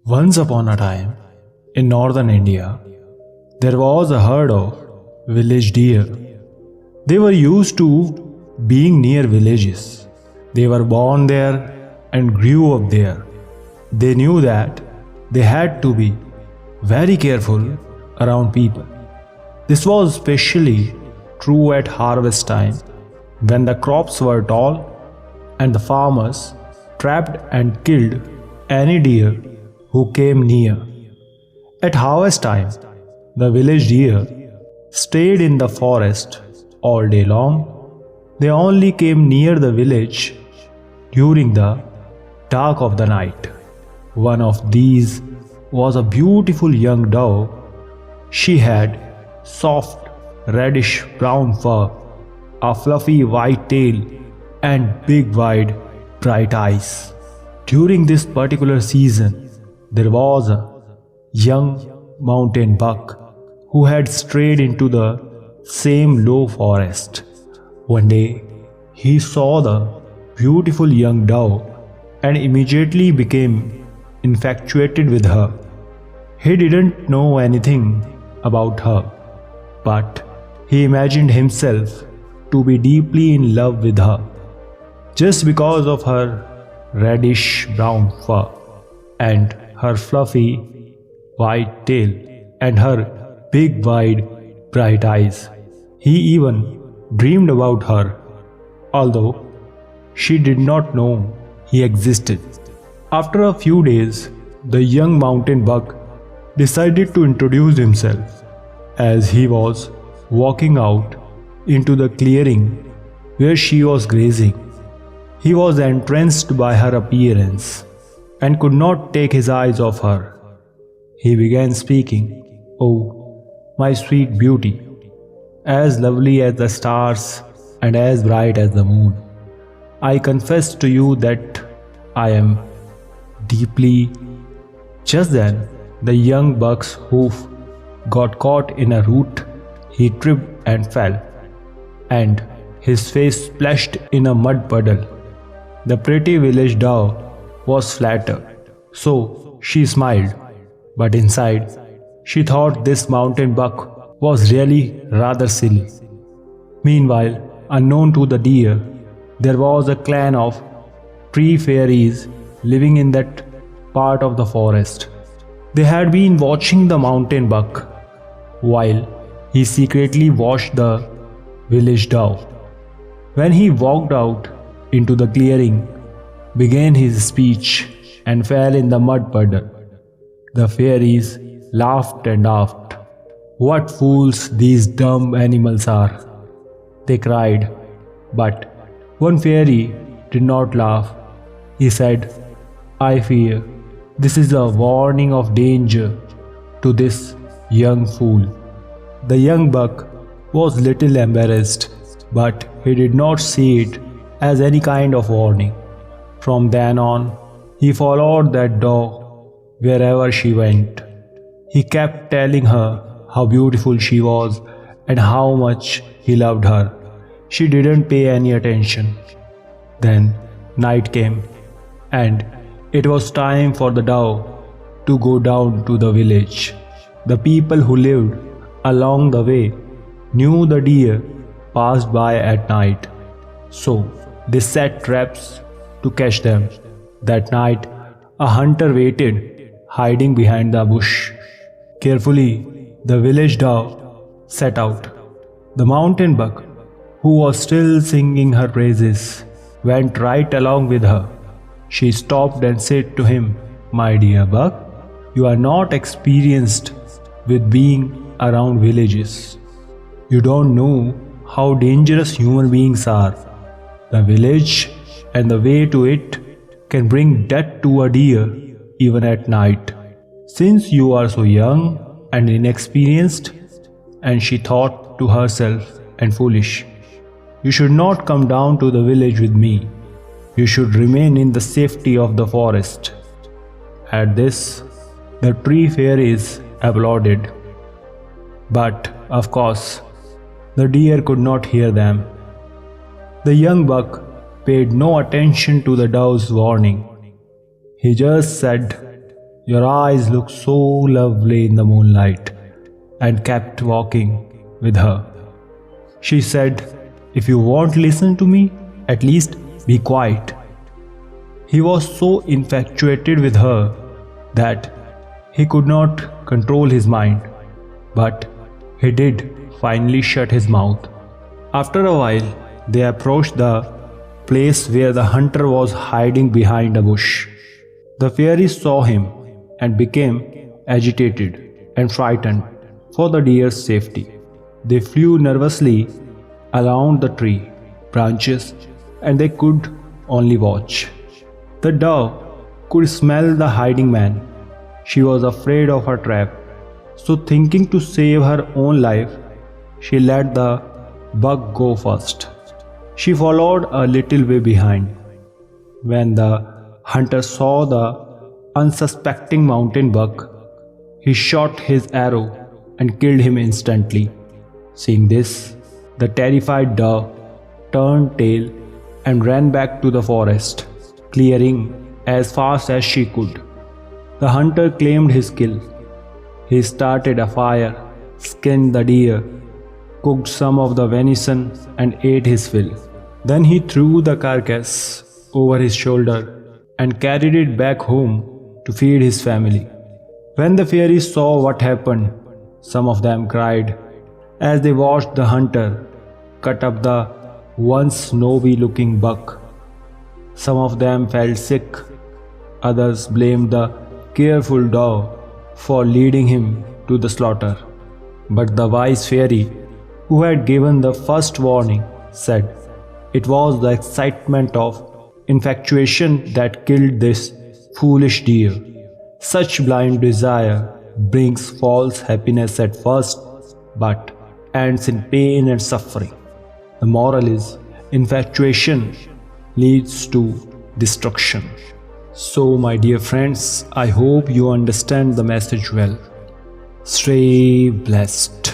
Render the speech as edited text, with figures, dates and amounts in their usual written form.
Once upon a time, in northern India, there was a herd of village deer. They were used to being near villages. They were born there and grew up there. They knew that they had to be very careful around people. This was especially true at harvest time when the crops were tall and the farmers trapped and killed any deer who came near. At harvest time, the village deer stayed in the forest all day long. They only came near the village during the dark of the night. One of these was a beautiful young doe. She had soft reddish brown fur, a fluffy white tail, and big wide bright eyes. During this particular season, there was a young mountain buck who had strayed into the same low forest. One day, he saw the beautiful young doe and immediately became infatuated with her. He didn't know anything about her, but he imagined himself to be deeply in love with her just because of her reddish brown fur and her fluffy white tail and her big wide bright eyes. He even dreamed about her, although she did not know he existed. After a few days, the young mountain buck decided to introduce himself. As he was walking out into the clearing where she was grazing, he was entranced by her appearance and could not take his eyes off her. He began speaking, "Oh, my sweet beauty, as lovely as the stars and as bright as the moon, I confess to you that I am deeply..." Just then, the young buck's hoof got caught in a root. He tripped and fell, and his face splashed in a mud puddle. The pretty village doe was flattered, so she smiled, but inside she thought this mountain buck was really rather silly. Meanwhile, unknown to the deer, there was a clan of tree fairies living in that part of the forest. They had been watching the mountain buck while he secretly watched the village doe. When he walked out into the clearing, began his speech, and fell in the mud puddle, the fairies laughed and laughed. "What fools these dumb animals are!" they cried. But one fairy did not laugh. He said, "I fear this is a warning of danger to this young fool." The young buck was little embarrassed, but he did not see it as any kind of warning. From then on, he followed that doe wherever she went. He kept telling her how beautiful she was and how much he loved her. She didn't pay any attention. Then night came, and it was time for the doe to go down to the village. The people who lived along the way knew the deer passed by at night, so they set traps to catch them. That night, a hunter waited, hiding behind the bush. Carefully, the village doe set out. The mountain buck, who was still singing her praises, went right along with her. She stopped and said to him, "My dear buck, you are not experienced with being around villages. You don't know how dangerous human beings are. The village and the way to it can bring death to a deer even at night. Since you are so young and inexperienced," and she thought to herself, "and foolish, you should not come down to the village with me. You should remain in the safety of the forest." At this, the tree fairies applauded. But, of course, the deer could not hear them. The young buck paid no attention to the dove's warning. He just said, Your eyes look so lovely in the moonlight," and kept walking with her. She said, "If you won't listen to me, at least be quiet." He was so infatuated with her that he could not control his mind, but he did finally shut his mouth. After a while, they approached the place where the hunter was hiding behind a bush. The fairy saw him and became agitated and frightened for the deer's safety. They flew nervously around the tree branches and they could only watch. The dove could smell the hiding man. She was afraid of her trap, so thinking to save her own life, she let the buck go first. She followed a little way behind. When the hunter saw the unsuspecting mountain buck, he shot his arrow and killed him instantly. Seeing this, the terrified dove turned tail and ran back to the forest, clearing as fast as she could. The hunter claimed his kill. He started a fire, skinned the deer, cooked some of the venison and ate his fill. Then he threw the carcass over his shoulder and carried it back home to feed his family. When the fairies saw what happened, some of them cried as they watched the hunter cut up the once snowy-looking buck. Some of them felt sick. Others blamed the careful dove for leading him to the slaughter. But the wise fairy, who had given the first warning, said, "It was the excitement of infatuation that killed this foolish deer. Such blind desire brings false happiness at first, but ends in pain and suffering." The moral is, infatuation leads to destruction. So, my dear friends, I hope you understand the message well. Stay blessed.